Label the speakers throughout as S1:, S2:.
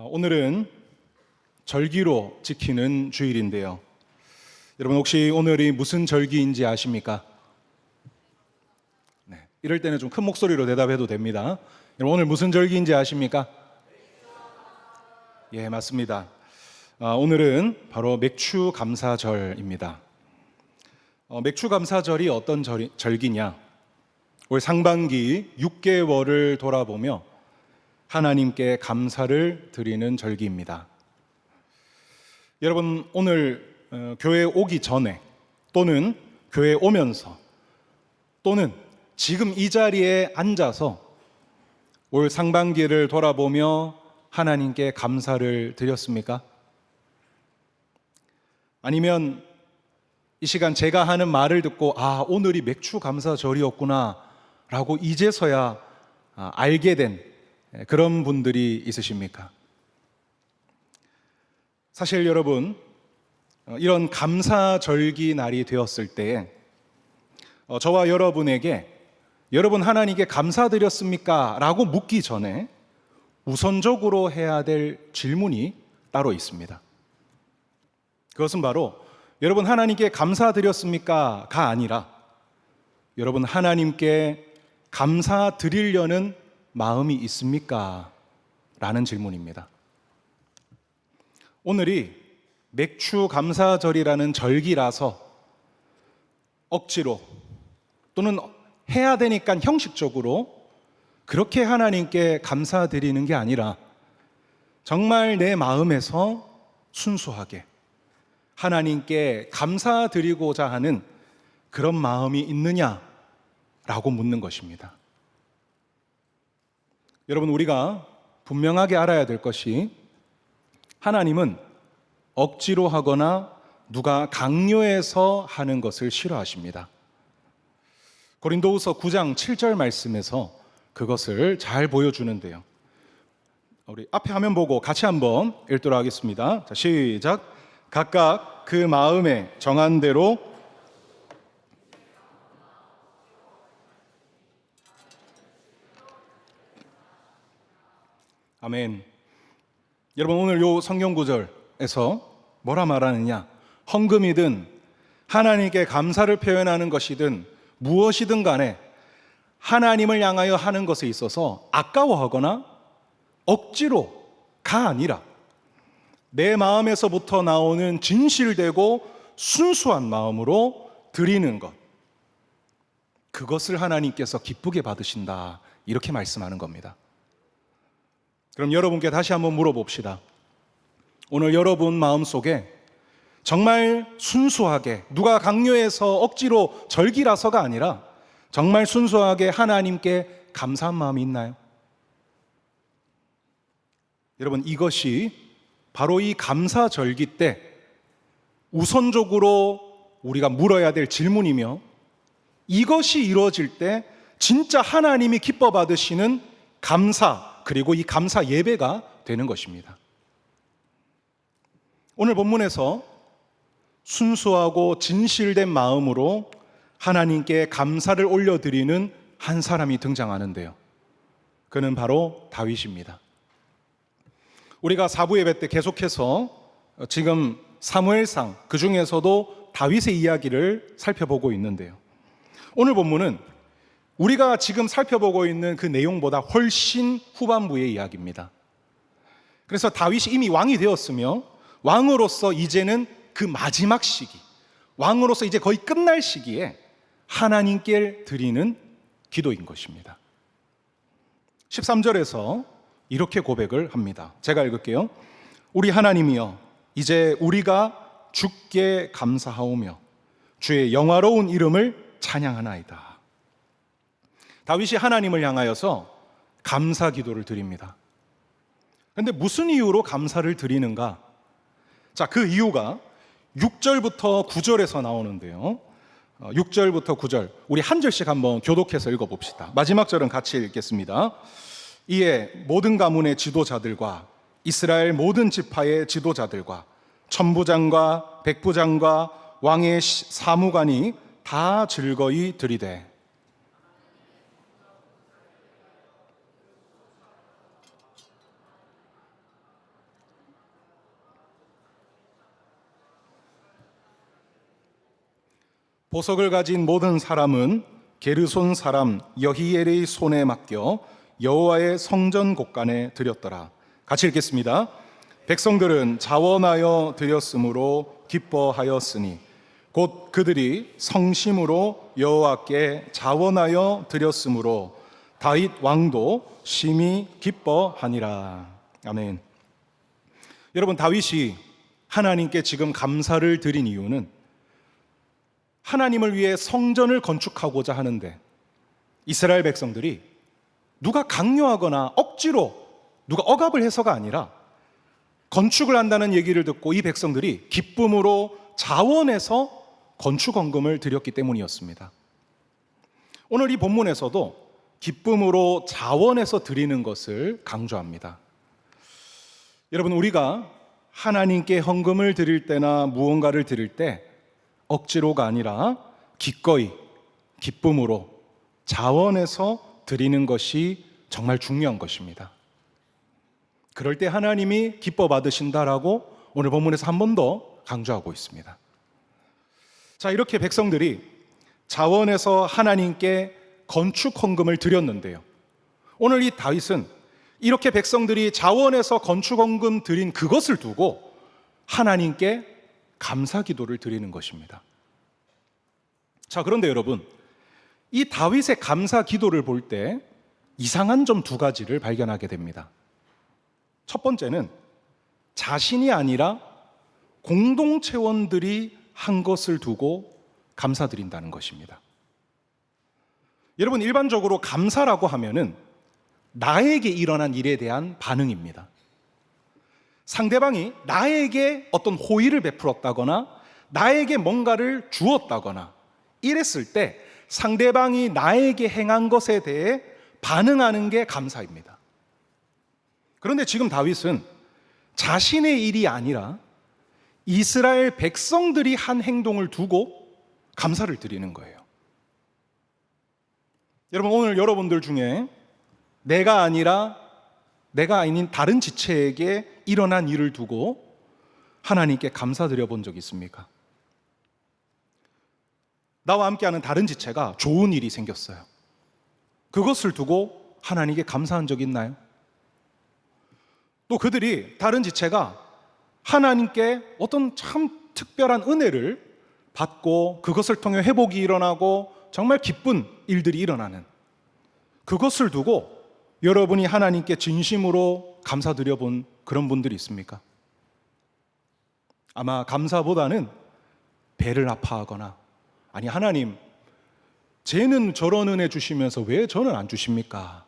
S1: 오늘은 절기로 지키는 주일인데요. 여러분 혹시 오늘이 무슨 절기인지 아십니까? 네, 이럴 때는 좀 큰 목소리로 대답해도 됩니다. 여러분 오늘 무슨 절기인지 아십니까? 예, 맞습니다. 오늘은 바로 맥추감사절입니다. 맥추감사절이 어떤 절기냐? 올 상반기 6개월을 돌아보며 하나님께 감사를 드리는 절기입니다. 여러분 오늘 교회 오기 전에 또는 교회 오면서 또는 지금 이 자리에 앉아서 올 상반기를 돌아보며 하나님께 감사를 드렸습니까? 아니면 이 시간 제가 하는 말을 듣고 오늘이 맥추감사절이었구나 라고 이제서야 알게 된 그런 분들이 있으십니까? 사실 여러분 이런 감사절기 날이 되었을 때 저와 여러분에게 여러분 하나님께 감사드렸습니까? 라고 묻기 전에 우선적으로 해야 될 질문이 따로 있습니다. 그것은 바로 여러분 하나님께 감사드렸습니까? 가 아니라 여러분 하나님께 감사드리려는 마음이 있습니까? 라는 질문입니다. 오늘이 맥추감사절이라는 절기라서 억지로 또는 해야 되니까 형식적으로 그렇게 하나님께 감사드리는 게 아니라 정말 내 마음에서 순수하게 하나님께 감사드리고자 하는 그런 마음이 있느냐라고 묻는 것입니다. 여러분 우리가 분명하게 알아야 될 것이 하나님은 억지로 하거나 누가 강요해서 하는 것을 싫어하십니다. 고린도후서 9장 7절 말씀에서 그것을 잘 보여주는데요. 우리 앞에 화면 보고 같이 한번 읽도록 하겠습니다. 자, 시작. 각각 그 마음에 정한 대로 아멘. 여러분 오늘 요 성경 구절에서 뭐라 말하느냐? 헌금이든 하나님께 감사를 표현하는 것이든 무엇이든 간에 하나님을 향하여 하는 것에 있어서 아까워하거나 억지로가 아니라 내 마음에서부터 나오는 진실되고 순수한 마음으로 드리는 것, 그것을 하나님께서 기쁘게 받으신다, 이렇게 말씀하는 겁니다. 그럼 여러분께 다시 한번 물어봅시다. 오늘 여러분 마음속에 정말 순수하게 누가 강요해서 억지로 절기라서가 아니라 정말 순수하게 하나님께 감사한 마음이 있나요? 여러분 이것이 바로 이 감사절기 때 우선적으로 우리가 물어야 될 질문이며 이것이 이루어질 때 진짜 하나님이 기뻐 받으시는 감사, 그리고 이 감사 예배가 되는 것입니다. 오늘 본문에서 순수하고 진실된 마음으로 하나님께 감사를 올려드리는 한 사람이 등장하는데요. 그는 바로 다윗입니다. 우리가 사부 예배 때 계속해서 지금 사무엘상 그 중에서도 다윗의 이야기를 살펴보고 있는데요. 오늘 본문은 우리가 지금 살펴보고 있는 그 내용보다 훨씬 후반부의 이야기입니다. 그래서 다윗이 이미 왕이 되었으며 왕으로서 이제는 그 마지막 시기, 왕으로서 이제 거의 끝날 시기에 하나님께 드리는 기도인 것입니다. 13절에서 이렇게 고백을 합니다. 제가 읽을게요. 우리 하나님이여, 이제 우리가 주께 감사하오며 주의 영화로운 이름을 찬양하나이다. 다윗이 하나님을 향하여서 감사 기도를 드립니다. 그런데 무슨 이유로 감사를 드리는가? 자, 그 이유가 6절부터 9절에서 나오는데요. 6절부터 9절 우리 한 절씩 한번 교독해서 읽어봅시다. 마지막 절은 같이 읽겠습니다. 이에 모든 가문의 지도자들과 이스라엘 모든 지파의 지도자들과 천부장과 백부장과 왕의 사무관이 다 즐거이 드리되 보석을 가진 모든 사람은 게르손 사람 여히엘의 손에 맡겨 여호와의 성전 곳간에 드렸더라. 같이 읽겠습니다. 백성들은 자원하여 드렸으므로 기뻐하였으니 곧 그들이 성심으로 여호와께 자원하여 드렸으므로 다윗 왕도 심히 기뻐하니라. 아멘. 여러분, 다윗이 하나님께 지금 감사를 드린 이유는 하나님을 위해 성전을 건축하고자 하는데 이스라엘 백성들이 누가 강요하거나 억지로 누가 억압을 해서가 아니라 건축을 한다는 얘기를 듣고 이 백성들이 기쁨으로 자원해서 건축헌금을 드렸기 때문이었습니다. 오늘 이 본문에서도 기쁨으로 자원해서 드리는 것을 강조합니다. 여러분, 우리가 하나님께 헌금을 드릴 때나 무언가를 드릴 때 억지로가 아니라 기꺼이 기쁨으로 자원해서 드리는 것이 정말 중요한 것입니다. 그럴 때 하나님이 기뻐 받으신다라고 오늘 본문에서 한 번 더 강조하고 있습니다. 자, 이렇게 백성들이 자원해서 하나님께 건축 헌금을 드렸는데요, 오늘 이 다윗은 이렇게 백성들이 자원해서 건축 헌금 드린 그것을 두고 하나님께 감사 기도를 드리는 것입니다. 자, 그런데 여러분, 이 다윗의 감사 기도를 볼 때 이상한 점 두 가지를 발견하게 됩니다. 첫 번째는 자신이 아니라 공동체원들이 한 것을 두고 감사드린다는 것입니다. 여러분, 일반적으로 감사라고 하면은 나에게 일어난 일에 대한 반응입니다. 상대방이 나에게 어떤 호의를 베풀었다거나 나에게 뭔가를 주었다거나 이랬을 때 상대방이 나에게 행한 것에 대해 반응하는 게 감사입니다. 그런데 지금 다윗은 자신의 일이 아니라 이스라엘 백성들이 한 행동을 두고 감사를 드리는 거예요. 여러분, 오늘 여러분들 중에 내가 아닌 다른 지체에게 일어난 일을 두고 하나님께 감사드려 본 적 있습니까? 나와 함께하는 다른 지체가 좋은 일이 생겼어요. 그것을 두고 하나님께 감사한 적 있나요? 또 그들이, 다른 지체가 하나님께 어떤 참 특별한 은혜를 받고 그것을 통해 회복이 일어나고 정말 기쁜 일들이 일어나는, 그것을 두고 여러분이 하나님께 진심으로 감사드려 본 그런 분들이 있습니까? 아마 감사보다는 배를 아파하거나, 아니 하나님, 쟤는 저런 은혜 주시면서 왜 저는 안 주십니까?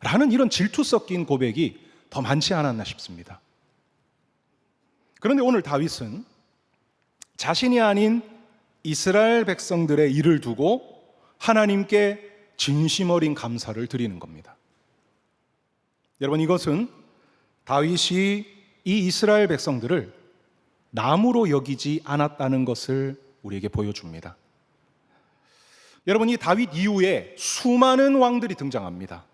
S1: 라는 이런 질투 섞인 고백이 더 많지 않았나 싶습니다. 그런데 오늘 다윗은 자신이 아닌 이스라엘 백성들의 일을 두고 하나님께 진심 어린 감사를 드리는 겁니다. 여러분, 이것은 다윗이 이 이스라엘 백성들을 남으로 여기지 않았다는 것을 우리에게 보여줍니다. 여러분, 이 다윗 이후에 수많은 왕들이 등장합니다.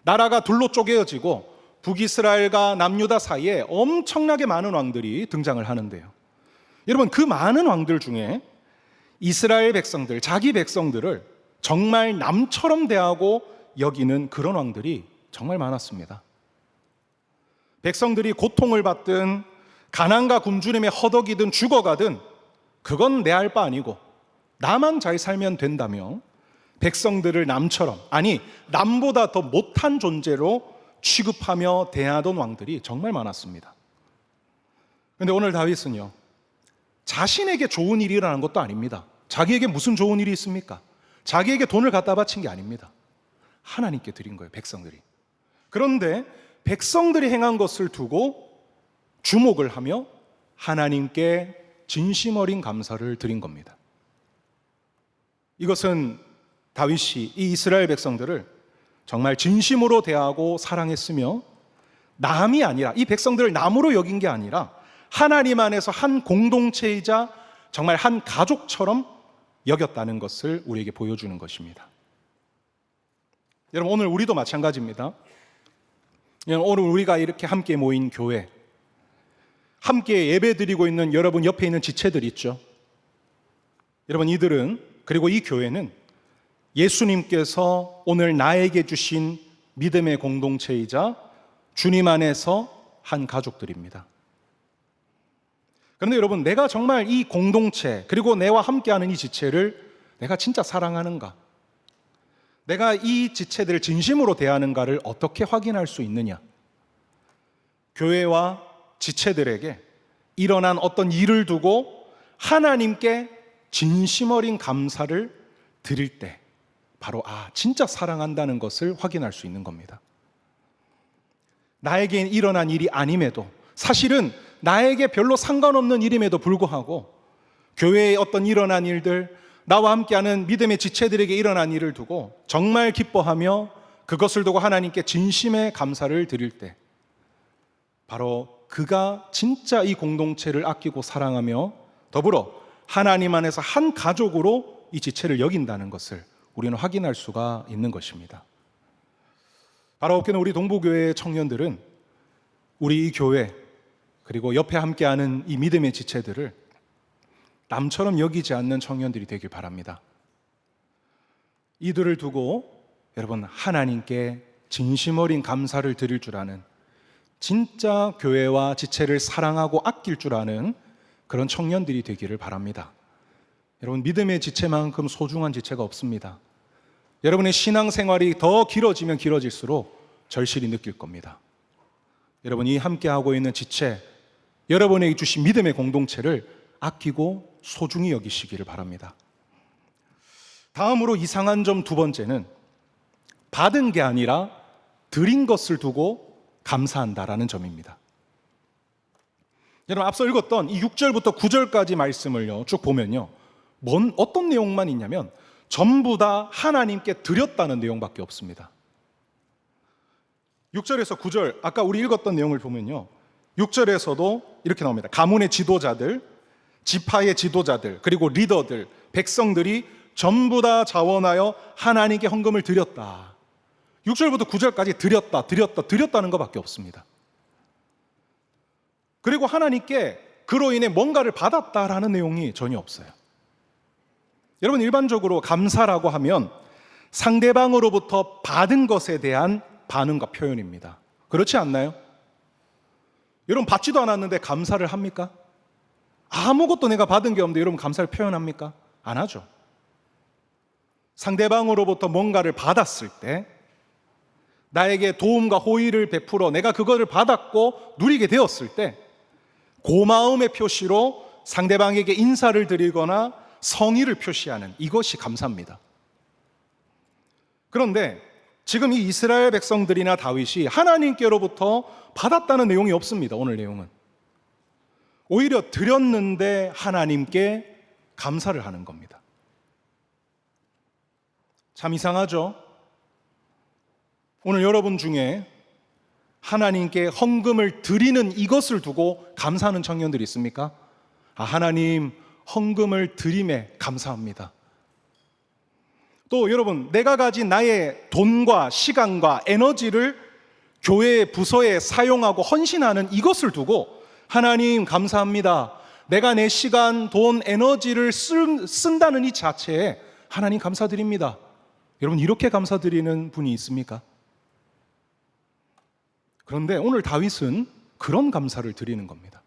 S1: 나라가 둘로 쪼개어지고 북이스라엘과 남유다 사이에 엄청나게 많은 왕들이 등장을 하는데요, 여러분, 그 많은 왕들 중에 이스라엘 백성들, 자기 백성들을 정말 남처럼 대하고 여기는 그런 왕들이 정말 많았습니다. 백성들이 고통을 받든 가난과 굶주림에 허덕이든 죽어가든 그건 내 알 바 아니고 나만 잘 살면 된다며 백성들을 남처럼, 아니 남보다 더 못한 존재로 취급하며 대하던 왕들이 정말 많았습니다. 그런데 오늘 다윗은요, 자신에게 좋은 일이 일어난 것도 아닙니다. 자기에게 무슨 좋은 일이 있습니까? 자기에게 돈을 갖다 바친 게 아닙니다. 하나님께 드린 거예요, 백성들이. 그런데 백성들이 행한 것을 두고 주목을 하며 하나님께 진심 어린 감사를 드린 겁니다. 이것은 다윗이 이 이스라엘 백성들을 정말 진심으로 대하고 사랑했으며, 남이 아니라, 이 백성들을 남으로 여긴 게 아니라 하나님 안에서 한 공동체이자 정말 한 가족처럼 여겼다는 것을 우리에게 보여주는 것입니다. 여러분, 오늘 우리도 마찬가지입니다. 오늘 우리가 이렇게 함께 모인 교회, 함께 예배 드리고 있는 여러분 옆에 있는 지체들 있죠. 여러분, 이들은 그리고 이 교회는 예수님께서 오늘 나에게 주신 믿음의 공동체이자 주님 안에서 한 가족들입니다. 그런데 여러분, 내가 정말 이 공동체 그리고 내와 함께하는 이 지체를 내가 진짜 사랑하는가? 내가 이 지체들을 진심으로 대하는가를 어떻게 확인할 수 있느냐? 교회와 지체들에게 일어난 어떤 일을 두고 하나님께 진심 어린 감사를 드릴 때 바로 진짜 사랑한다는 것을 확인할 수 있는 겁니다. 나에게 일어난 일이 아님에도, 사실은 나에게 별로 상관없는 일임에도 불구하고 교회에 어떤 일어난 일들, 나와 함께하는 믿음의 지체들에게 일어난 일을 두고 정말 기뻐하며 그것을 두고 하나님께 진심의 감사를 드릴 때 바로 그가 진짜 이 공동체를 아끼고 사랑하며 더불어 하나님 안에서 한 가족으로 이 지체를 여긴다는 것을 우리는 확인할 수가 있는 것입니다. 바로 없게는 우리 동부교회의 청년들은 우리 이 교회 그리고 옆에 함께하는 이 믿음의 지체들을 남처럼 여기지 않는 청년들이 되길 바랍니다. 이들을 두고 여러분, 하나님께 진심 어린 감사를 드릴 줄 아는, 진짜 교회와 지체를 사랑하고 아낄 줄 아는 그런 청년들이 되기를 바랍니다. 여러분, 믿음의 지체만큼 소중한 지체가 없습니다. 여러분의 신앙생활이 더 길어지면 길어질수록 절실히 느낄 겁니다. 여러분이 함께하고 있는 지체, 여러분에게 주신 믿음의 공동체를 아끼고 소중히 여기시기를 바랍니다. 다음으로 이상한 점 두 번째는 받은 게 아니라 드린 것을 두고 감사한다라는 점입니다. 여러분, 앞서 읽었던 이 6절부터 9절까지 말씀을요 쭉 보면요, 어떤 내용만 있냐면 전부 다 하나님께 드렸다는 내용밖에 없습니다. 6절에서 9절, 아까 우리 읽었던 내용을 보면요, 6절에서도 이렇게 나옵니다. 가문의 지도자들, 지파의 지도자들, 그리고 리더들, 백성들이 전부 다 자원하여 하나님께 헌금을 드렸다. 6절부터 9절까지 드렸다는 것밖에 없습니다. 그리고 하나님께 그로 인해 뭔가를 받았다라는 내용이 전혀 없어요. 여러분, 일반적으로 감사라고 하면 상대방으로부터 받은 것에 대한 반응과 표현입니다. 그렇지 않나요? 여러분, 받지도 않았는데 감사를 합니까? 아무것도 내가 받은 게 없는데 여러분 감사를 표현합니까? 안 하죠. 상대방으로부터 뭔가를 받았을 때, 나에게 도움과 호의를 베풀어 내가 그거를 받았고 누리게 되었을 때 고마움의 표시로 상대방에게 인사를 드리거나 성의를 표시하는, 이것이 감사입니다. 그런데 지금 이 이스라엘 백성들이나 다윗이 하나님께로부터 받았다는 내용이 없습니다. 오늘 내용은 오히려 드렸는데 하나님께 감사를 하는 겁니다. 참 이상하죠? 오늘 여러분 중에 하나님께 헌금을 드리는 이것을 두고 감사하는 청년들이 있습니까? 하나님, 헌금을 드림에 감사합니다. 또 여러분, 내가 가진 나의 돈과 시간과 에너지를 교회 부서에 사용하고 헌신하는 이것을 두고 하나님 감사합니다. 내가 내 시간, 돈, 에너지를 쓴다는 이 자체에 하나님 감사드립니다. 여러분, 이렇게 감사드리는 분이 있습니까? 그런데 오늘 다윗은 그런 감사를 드리는 겁니다.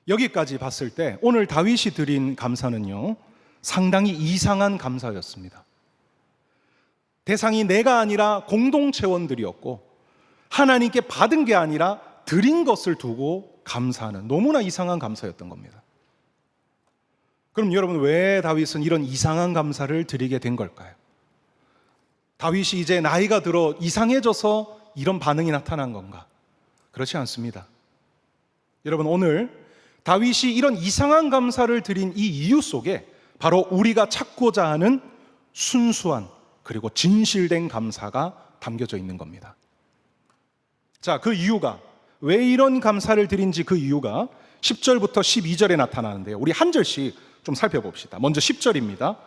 S1: 여기까지 봤을 때 오늘 다윗이 드린 감사는요, 상당히 이상한 감사였습니다. 대상이 내가 아니라 공동체원들이었고 하나님께 받은 게 아니라 드린 것을 두고 감사하는 너무나 이상한 감사였던 겁니다. 그럼 여러분, 왜 다윗은 이런 이상한 감사를 드리게 된 걸까요? 다윗이 이제 나이가 들어 이상해져서 이런 반응이 나타난 건가? 그렇지 않습니다. 여러분, 오늘 다윗이 이런 이상한 감사를 드린 이 이유 속에 바로 우리가 찾고자 하는 순수한 그리고 진실된 감사가 담겨져 있는 겁니다. 자, 그 이유가, 왜 이런 감사를 드린지 그 이유가 10절부터 12절에 나타나는데요, 우리 한 절씩 좀 살펴봅시다. 먼저 10절입니다.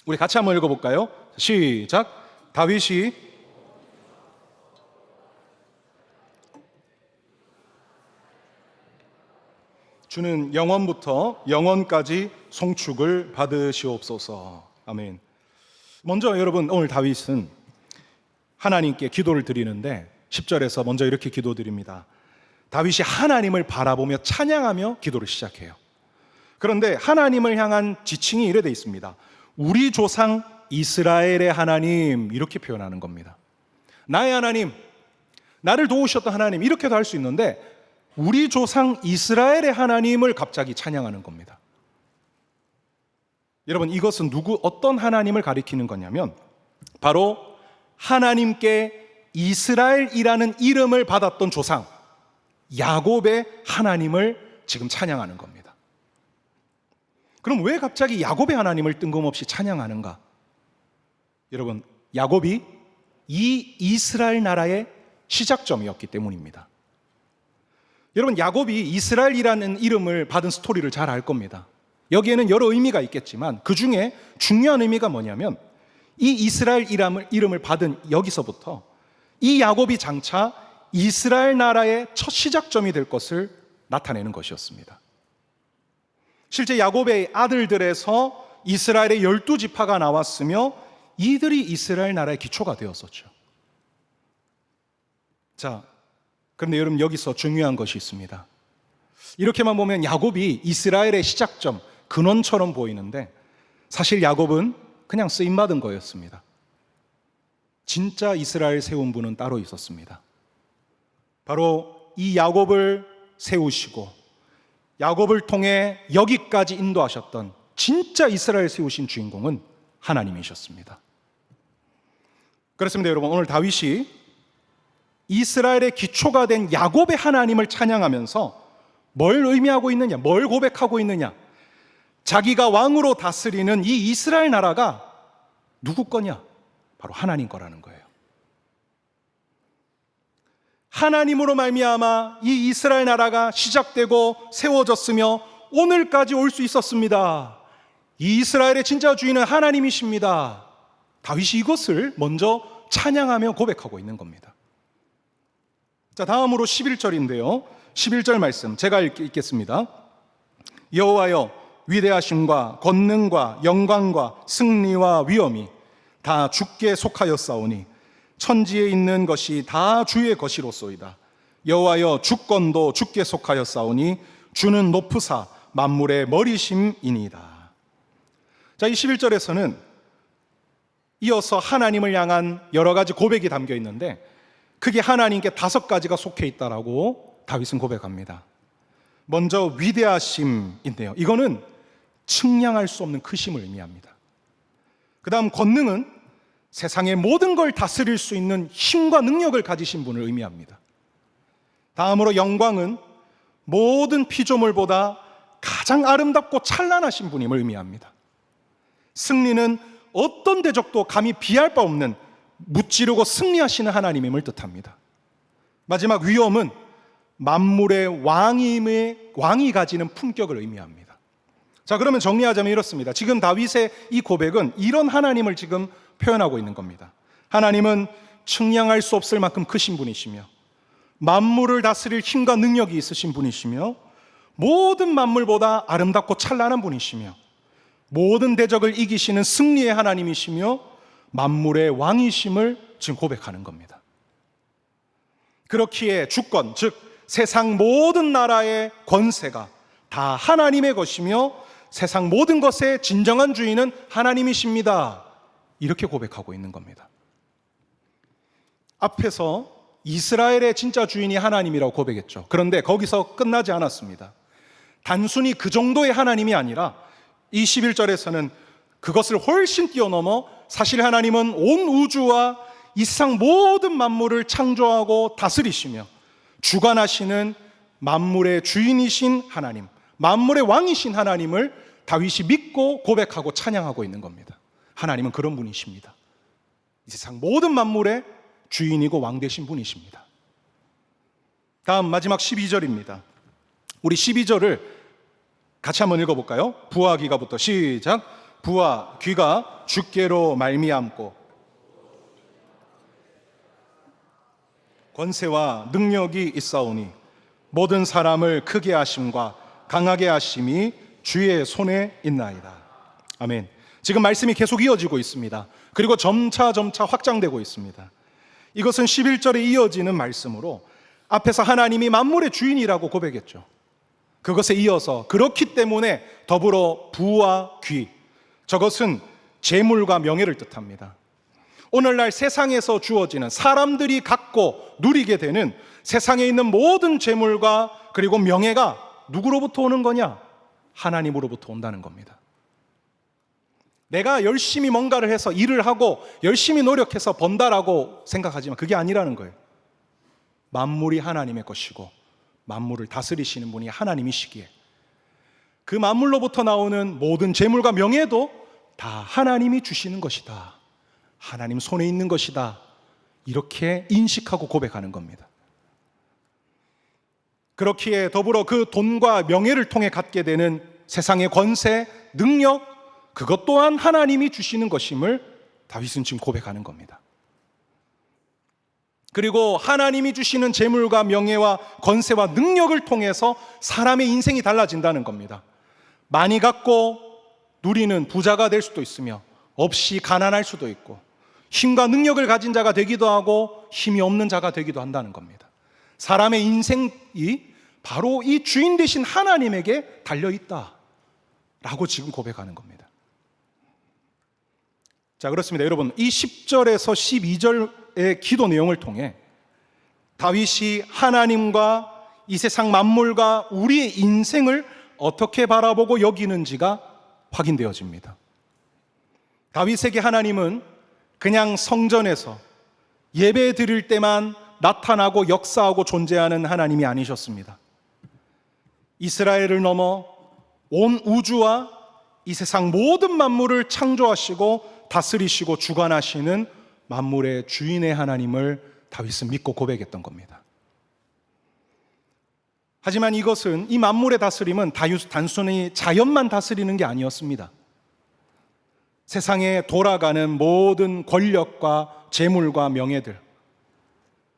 S1: 우리 같이 한번 읽어볼까요? 시작. 다윗이 주는 영원부터 영원까지 송축을 받으시옵소서. 아멘. 먼저 여러분, 오늘 다윗은 하나님께 기도를 드리는데 10절에서 먼저 이렇게 기도드립니다. 다윗이 하나님을 바라보며 찬양하며 기도를 시작해요. 그런데 하나님을 향한 지칭이 이래 돼 있습니다. 우리 조상 이스라엘의 하나님, 이렇게 표현하는 겁니다. 나의 하나님, 나를 도우셨던 하나님, 이렇게도 할 수 있는데 우리 조상 이스라엘의 하나님을 갑자기 찬양하는 겁니다. 여러분, 이것은 어떤 하나님을 가리키는 거냐면 바로 하나님께 이스라엘이라는 이름을 받았던 조상 야곱의 하나님을 지금 찬양하는 겁니다. 그럼 왜 갑자기 야곱의 하나님을 뜬금없이 찬양하는가? 여러분, 야곱이 이 이스라엘 나라의 시작점이었기 때문입니다. 여러분, 야곱이 이스라엘이라는 이름을 받은 스토리를 잘 알 겁니다. 여기에는 여러 의미가 있겠지만 그 중에 중요한 의미가 뭐냐면 이 이스라엘 이름을 받은 여기서부터 이 야곱이 장차 이스라엘 나라의 첫 시작점이 될 것을 나타내는 것이었습니다. 실제 야곱의 아들들에서 이스라엘의 12지파가 나왔으며 이들이 이스라엘 나라의 기초가 되었었죠. 자, 그런데 여러분, 여기서 중요한 것이 있습니다. 이렇게만 보면 야곱이 이스라엘의 시작점, 근원처럼 보이는데 사실 야곱은 그냥 쓰임받은 거였습니다. 진짜 이스라엘 세운 분은 따로 있었습니다. 바로 이 야곱을 세우시고 야곱을 통해 여기까지 인도하셨던 진짜 이스라엘 세우신 주인공은 하나님이셨습니다. 그렇습니다. 여러분, 오늘 다윗이 이스라엘의 기초가 된 야곱의 하나님을 찬양하면서 뭘 의미하고 있느냐, 뭘 고백하고 있느냐, 자기가 왕으로 다스리는 이 이스라엘 나라가 누구 거냐? 바로 하나님 거라는 거예요. 하나님으로 말미암아 이 이스라엘 나라가 시작되고 세워졌으며 오늘까지 올 수 있었습니다. 이 이스라엘의 진짜 주인은 하나님이십니다. 다윗이 이것을 먼저 찬양하며 고백하고 있는 겁니다. 자, 다음으로 11절인데요 11절 말씀 제가 읽겠습니다. 여호와여, 위대하심과 권능과 영광과 승리와 위엄이 다 주께 속하였사오니 천지에 있는 것이 다 주의 것이로소이다. 여호와여, 주권도 주께 속하였사오니 주는 높으사 만물의 머리심이니이다. 자, 이 11절에서는 이어서 하나님을 향한 여러 가지 고백이 담겨 있는데 크게 하나님께 5가지가 속해 있다라고 다윗은 고백합니다. 먼저 위대하심인데요, 이거는 측량할 수 없는 크심을 의미합니다. 그 다음 권능은 세상의 모든 걸 다스릴 수 있는 힘과 능력을 가지신 분을 의미합니다. 다음으로 영광은 모든 피조물보다 가장 아름답고 찬란하신 분임을 의미합니다. 승리는 어떤 대적도 감히 비할 바 없는 무찌르고 승리하시는 하나님임을 뜻합니다. 마지막 위엄은 만물의 왕이 가지는 품격을 의미합니다. 자, 그러면 정리하자면 이렇습니다. 지금 다윗의 이 고백은 이런 하나님을 지금 표현하고 있는 겁니다. 하나님은 측량할 수 없을 만큼 크신 분이시며 만물을 다스릴 힘과 능력이 있으신 분이시며 모든 만물보다 아름답고 찬란한 분이시며 모든 대적을 이기시는 승리의 하나님이시며 만물의 왕이심을 지금 고백하는 겁니다. 그렇기에 주권, 즉 세상 모든 나라의 권세가 다 하나님의 것이며 세상 모든 것의 진정한 주인은 하나님이십니다. 이렇게 고백하고 있는 겁니다. 앞에서 이스라엘의 진짜 주인이 하나님이라고 고백했죠. 그런데 거기서 끝나지 않았습니다. 단순히 그 정도의 하나님이 아니라 이 11절에서는 그것을 훨씬 뛰어넘어 사실 하나님은 온 우주와 이 세상 모든 만물을 창조하고 다스리시며 주관하시는 만물의 주인이신 하나님, 만물의 왕이신 하나님을 다윗이 믿고 고백하고 찬양하고 있는 겁니다. 하나님은 그런 분이십니다. 이 세상 모든 만물의 주인이고 왕 되신 분이십니다. 다음 마지막 12절입니다. 우리 12절을 같이 한번 읽어볼까요? 부와 귀가부터 시작. 부와 귀가 주께로 말미암고 권세와 능력이 있사오니 모든 사람을 크게 하심과 강하게 하심이 주의 손에 있나이다. 아멘. 지금 말씀이 계속 이어지고 있습니다. 그리고 점차 확장되고 있습니다. 이것은 11절에 이어지는 말씀으로 앞에서 하나님이 만물의 주인이라고 고백했죠. 그것에 이어서 그렇기 때문에 더불어 부와 귀, 저것은 재물과 명예를 뜻합니다. 오늘날 세상에서 주어지는, 사람들이 갖고 누리게 되는 세상에 있는 모든 재물과 그리고 명예가 누구로부터 오는 거냐? 하나님으로부터 온다는 겁니다. 내가 열심히 뭔가를 해서 일을 하고 열심히 노력해서 번다라고 생각하지만 그게 아니라는 거예요. 만물이 하나님의 것이고 만물을 다스리시는 분이 하나님이시기에 그 만물로부터 나오는 모든 재물과 명예도 다 하나님이 주시는 것이다, 하나님 손에 있는 것이다, 이렇게 인식하고 고백하는 겁니다. 그렇기에 더불어 그 돈과 명예를 통해 갖게 되는 세상의 권세, 능력, 그것 또한 하나님이 주시는 것임을 다윗은 지금 고백하는 겁니다. 그리고 하나님이 주시는 재물과 명예와 권세와 능력을 통해서 사람의 인생이 달라진다는 겁니다. 많이 갖고 누리는 부자가 될 수도 있으며 없이 가난할 수도 있고, 힘과 능력을 가진 자가 되기도 하고 힘이 없는 자가 되기도 한다는 겁니다. 사람의 인생이 바로 이 주인 되신 하나님에게 달려있다라고 지금 고백하는 겁니다. 자, 그렇습니다. 여러분, 이 10절에서 12절의 기도 내용을 통해 다윗이 하나님과 이 세상 만물과 우리의 인생을 어떻게 바라보고 여기는지가 확인되어집니다. 다윗에게 하나님은 그냥 성전에서 예배 드릴 때만 나타나고 역사하고 존재하는 하나님이 아니셨습니다. 이스라엘을 넘어 온 우주와 이 세상 모든 만물을 창조하시고 다스리시고 주관하시는 만물의 주인의 하나님을 다윗은 믿고 고백했던 겁니다. 하지만 이것은, 이 만물의 다스림은 단순히 자연만 다스리는 게 아니었습니다. 세상에 돌아가는 모든 권력과 재물과 명예들,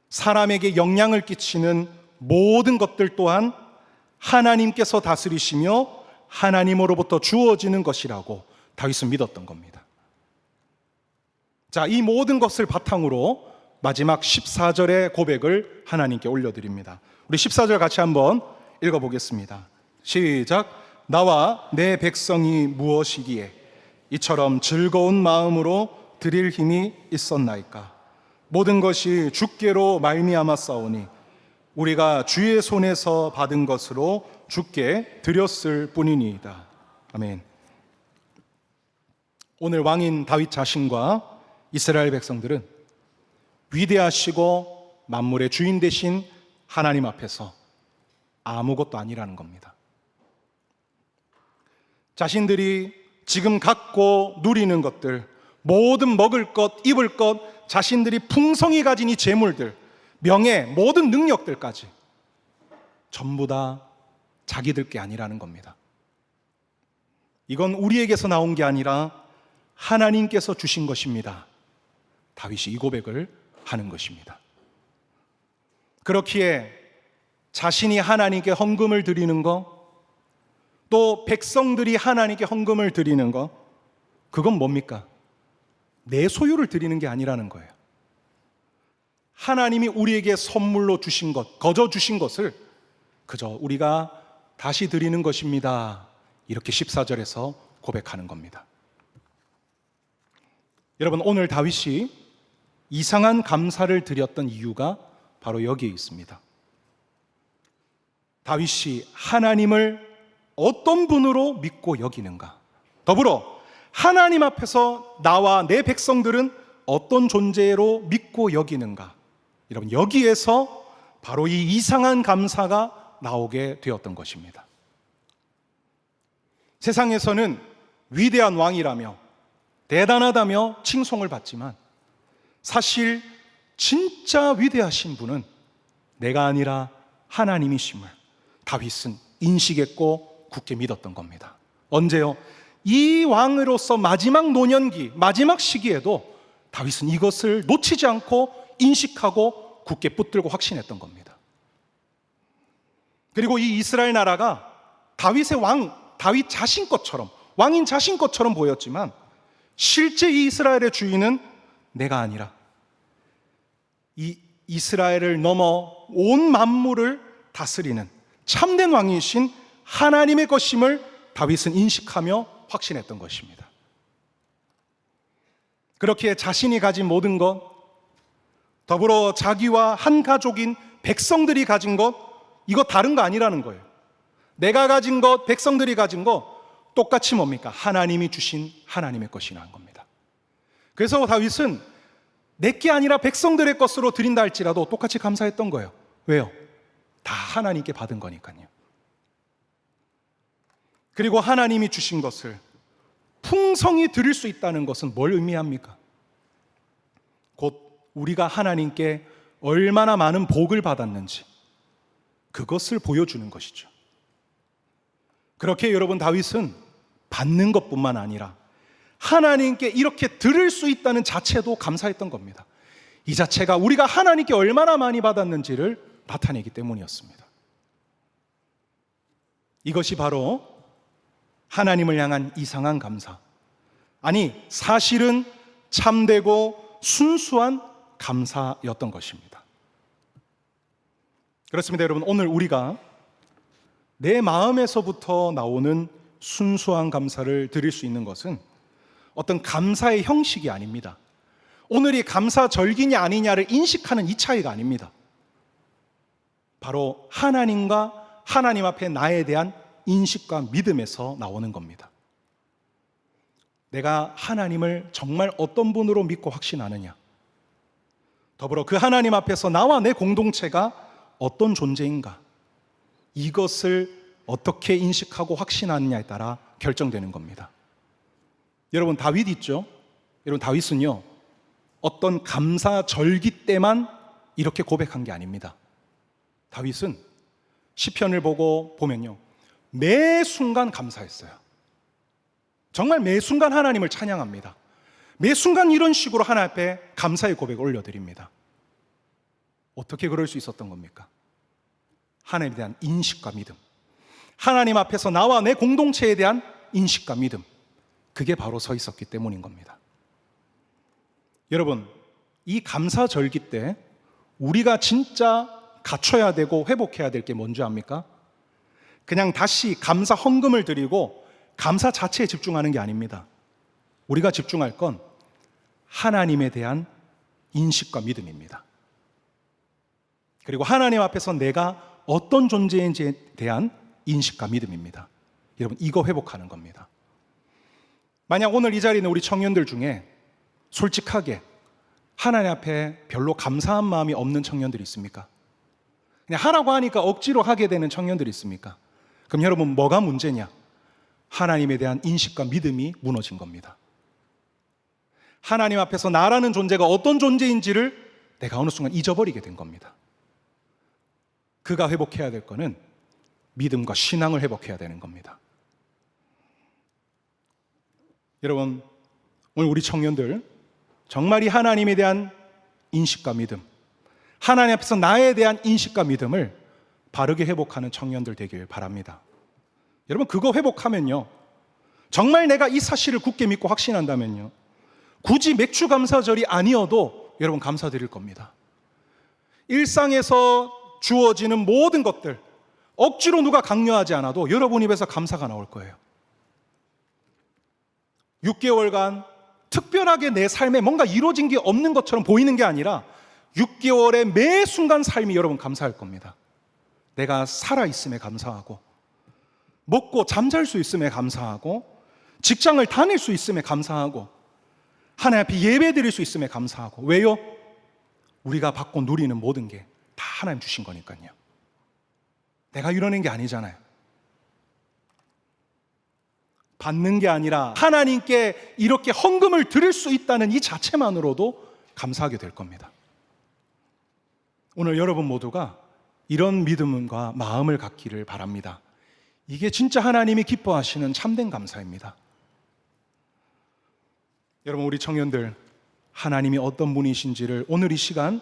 S1: 사람에게 영향을 끼치는 모든 것들 또한 하나님께서 다스리시며 하나님으로부터 주어지는 것이라고 다윗은 믿었던 겁니다. 자, 이 모든 것을 바탕으로 마지막 14절의 고백을 하나님께 올려드립니다. 우리 14절 같이 한번 읽어보겠습니다. 시작. 나와 내 백성이 무엇이기에 이처럼 즐거운 마음으로 드릴 힘이 있었나이까. 모든 것이 주께로 말미암았사오니 우리가 주의 손에서 받은 것으로 주께 드렸을 뿐이니이다. 아멘. 오늘 왕인 다윗 자신과 이스라엘 백성들은 위대하시고 만물의 주인 되신 하나님 앞에서 아무것도 아니라는 겁니다. 자신들이 지금 갖고 누리는 것들, 모든 먹을 것, 입을 것, 자신들이 풍성히 가진 이 재물들, 명예, 모든 능력들까지 전부 다 자기들 게 아니라는 겁니다. 이건 우리에게서 나온 게 아니라 하나님께서 주신 것입니다. 다윗이 이 고백을 하는 것입니다. 그렇기에 자신이 하나님께 헌금을 드리는 것, 또 백성들이 하나님께 헌금을 드리는 것, 그건 뭡니까? 내 소유를 드리는 게 아니라는 거예요. 하나님이 우리에게 선물로 주신 것, 거저 주신 것을 그저 우리가 다시 드리는 것입니다. 이렇게 14절에서 고백하는 겁니다. 여러분, 오늘 다윗이 이상한 감사를 드렸던 이유가 바로 여기에 있습니다. 다윗이 하나님을 어떤 분으로 믿고 여기는가, 더불어 하나님 앞에서 나와 내 백성들은 어떤 존재로 믿고 여기는가, 여러분, 여기에서 바로 이 이상한 감사가 나오게 되었던 것입니다. 세상에서는 위대한 왕이라며 대단하다며 칭송을 받지만 사실 진짜 위대하신 분은 내가 아니라 하나님이심을 다윗은 인식했고 굳게 믿었던 겁니다. 언제요? 이 왕으로서 마지막 노년기, 마지막 시기에도 다윗은 이것을 놓치지 않고 인식하고 굳게 붙들고 확신했던 겁니다. 그리고 이 이스라엘 나라가 다윗 자신 것처럼, 왕인 자신 것처럼 보였지만 실제 이 이스라엘의 주인은 내가 아니라 이 이스라엘을 넘어 온 만물을 다스리는 참된 왕이신 하나님의 것임을 다윗은 인식하며 확신했던 것입니다. 그렇게 자신이 가진 모든 것, 더불어 자기와 한 가족인 백성들이 가진 것, 이거 다른 거 아니라는 거예요. 내가 가진 것, 백성들이 가진 것 똑같이 뭡니까? 하나님이 주신 하나님의 것이라는 겁니다. 그래서 다윗은 내게 아니라 백성들의 것으로 드린다 할지라도 똑같이 감사했던 거예요. 왜요? 다 하나님께 받은 거니까요. 그리고 하나님이 주신 것을 풍성히 드릴 수 있다는 것은 뭘 의미합니까? 곧 우리가 하나님께 얼마나 많은 복을 받았는지 그것을 보여주는 것이죠. 그렇게 여러분, 다윗은 받는 것뿐만 아니라 하나님께 이렇게 드릴 수 있다는 자체도 감사했던 겁니다. 이 자체가 우리가 하나님께 얼마나 많이 받았는지를 나타내기 때문이었습니다. 이것이 바로 하나님을 향한 이상한 감사, 아니 사실은 참되고 순수한 감사였던 것입니다. 그렇습니다. 여러분, 오늘 우리가 내 마음에서부터 나오는 순수한 감사를 드릴 수 있는 것은 어떤 감사의 형식이 아닙니다. 오늘이 감사절기냐 아니냐를 인식하는 이 차이가 아닙니다. 바로 하나님과 하나님 앞에 나에 대한 인식과 믿음에서 나오는 겁니다. 내가 하나님을 정말 어떤 분으로 믿고 확신하느냐, 더불어 그 하나님 앞에서 나와 내 공동체가 어떤 존재인가, 이것을 어떻게 인식하고 확신하느냐에 따라 결정되는 겁니다. 여러분, 다윗 있죠? 여러분, 다윗은요, 어떤 감사절기 때만 이렇게 고백한 게 아닙니다. 다윗은 시편을 보면요, 매 순간 감사했어요. 정말 매 순간 하나님을 찬양합니다. 매 순간 이런 식으로 하나님 앞에 감사의 고백을 올려드립니다. 어떻게 그럴 수 있었던 겁니까? 하나님에 대한 인식과 믿음, 하나님 앞에서 나와 내 공동체에 대한 인식과 믿음, 그게 바로 서 있었기 때문인 겁니다. 여러분, 이 감사절기 때 우리가 진짜 갖춰야 되고 회복해야 될 게 뭔지 압니까? 그냥 다시 감사 헌금을 드리고 감사 자체에 집중하는 게 아닙니다. 우리가 집중할 건 하나님에 대한 인식과 믿음입니다. 그리고 하나님 앞에서 내가 어떤 존재인지에 대한 인식과 믿음입니다. 여러분, 이거 회복하는 겁니다. 만약 오늘 이 자리에 있는 우리 청년들 중에 솔직하게 하나님 앞에 별로 감사한 마음이 없는 청년들이 있습니까? 그냥 하라고 하니까 억지로 하게 되는 청년들이 있습니까? 그럼 여러분, 뭐가 문제냐? 하나님에 대한 인식과 믿음이 무너진 겁니다. 하나님 앞에서 나라는 존재가 어떤 존재인지를 내가 어느 순간 잊어버리게 된 겁니다. 그가 회복해야 될 거는 믿음과 신앙을 회복해야 되는 겁니다. 여러분, 오늘 우리 청년들 정말 이 하나님에 대한 인식과 믿음, 하나님 앞에서 나에 대한 인식과 믿음을 바르게 회복하는 청년들 되길 바랍니다. 여러분, 그거 회복하면요, 정말 내가 이 사실을 굳게 믿고 확신한다면요, 굳이 맥주 감사절이 아니어도 여러분 감사드릴 겁니다. 일상에서 주어지는 모든 것들 억지로 누가 강요하지 않아도 여러분 입에서 감사가 나올 거예요. 6개월간 특별하게 내 삶에 뭔가 이루어진 게 없는 것처럼 보이는 게 아니라 6개월의 매 순간 삶이 여러분 감사할 겁니다. 내가 살아있음에 감사하고, 먹고 잠잘 수 있음에 감사하고, 직장을 다닐 수 있음에 감사하고, 하나님 앞에 예배 드릴 수 있음에 감사하고. 왜요? 우리가 받고 누리는 모든 게 다 하나님 주신 거니까요. 내가 이러는 게 아니잖아요. 받는 게 아니라 하나님께 이렇게 헌금을 드릴 수 있다는 이 자체만으로도 감사하게 될 겁니다. 오늘 여러분 모두가 이런 믿음과 마음을 갖기를 바랍니다. 이게 진짜 하나님이 기뻐하시는 참된 감사입니다. 여러분, 우리 청년들, 하나님이 어떤 분이신지를 오늘 이 시간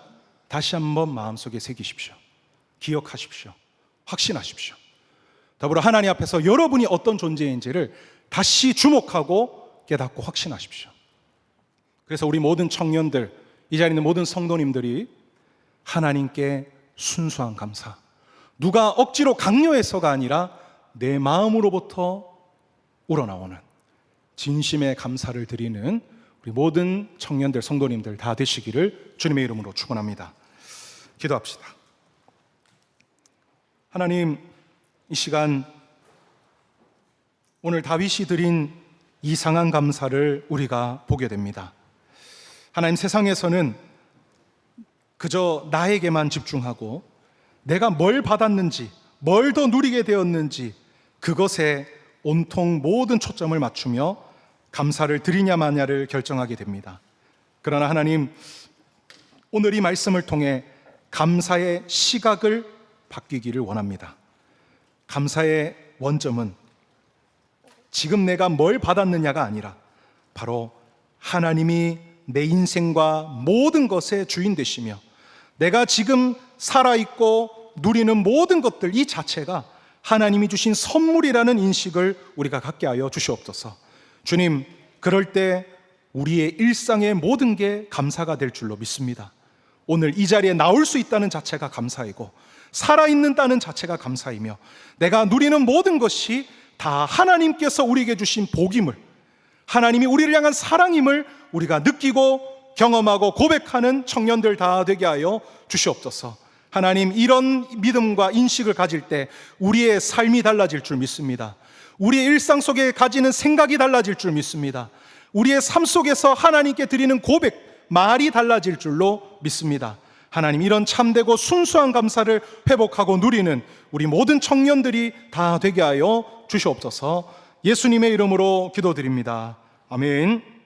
S1: 다시 한번 마음속에 새기십시오. 기억하십시오. 확신하십시오. 더불어 하나님 앞에서 여러분이 어떤 존재인지를 다시 주목하고 깨닫고 확신하십시오. 그래서 우리 모든 청년들, 이 자리에 있는 모든 성도님들이 하나님께 순수한 감사, 누가 억지로 강요해서가 아니라 내 마음으로부터 우러나오는 진심의 감사를 드리는 우리 모든 청년들, 성도님들 다 되시기를 주님의 이름으로 축원합니다. 기도합시다. 하나님, 이 시간 오늘 다윗이 드린 이상한 감사를 우리가 보게 됩니다. 하나님, 세상에서는 그저 나에게만 집중하고 내가 뭘 받았는지, 뭘 더 누리게 되었는지 그것에 온통 모든 초점을 맞추며 감사를 드리냐 마냐를 결정하게 됩니다. 그러나 하나님, 오늘 이 말씀을 통해 감사의 시각을 바뀌기를 원합니다. 감사의 원점은 지금 내가 뭘 받았느냐가 아니라 바로 하나님이 내 인생과 모든 것의 주인 되시며 내가 지금 살아있고 누리는 모든 것들, 이 자체가 하나님이 주신 선물이라는 인식을 우리가 갖게 하여 주시옵소서. 주님, 그럴 때 우리의 일상의 모든 게 감사가 될 줄로 믿습니다. 오늘 이 자리에 나올 수 있다는 자체가 감사이고 살아있는다는 자체가 감사이며 내가 누리는 모든 것이 다 하나님께서 우리에게 주신 복임을, 하나님이 우리를 향한 사랑임을 우리가 느끼고 경험하고 고백하는 청년들 다 되게 하여 주시옵소서. 하나님, 이런 믿음과 인식을 가질 때 우리의 삶이 달라질 줄 믿습니다. 우리의 일상 속에 가지는 생각이 달라질 줄 믿습니다. 우리의 삶 속에서 하나님께 드리는 고백, 말이 달라질 줄로 믿습니다. 하나님, 이런 참되고 순수한 감사를 회복하고 누리는 우리 모든 청년들이 다 되게 하여 주시옵소서. 예수님의 이름으로 기도드립니다. 아멘.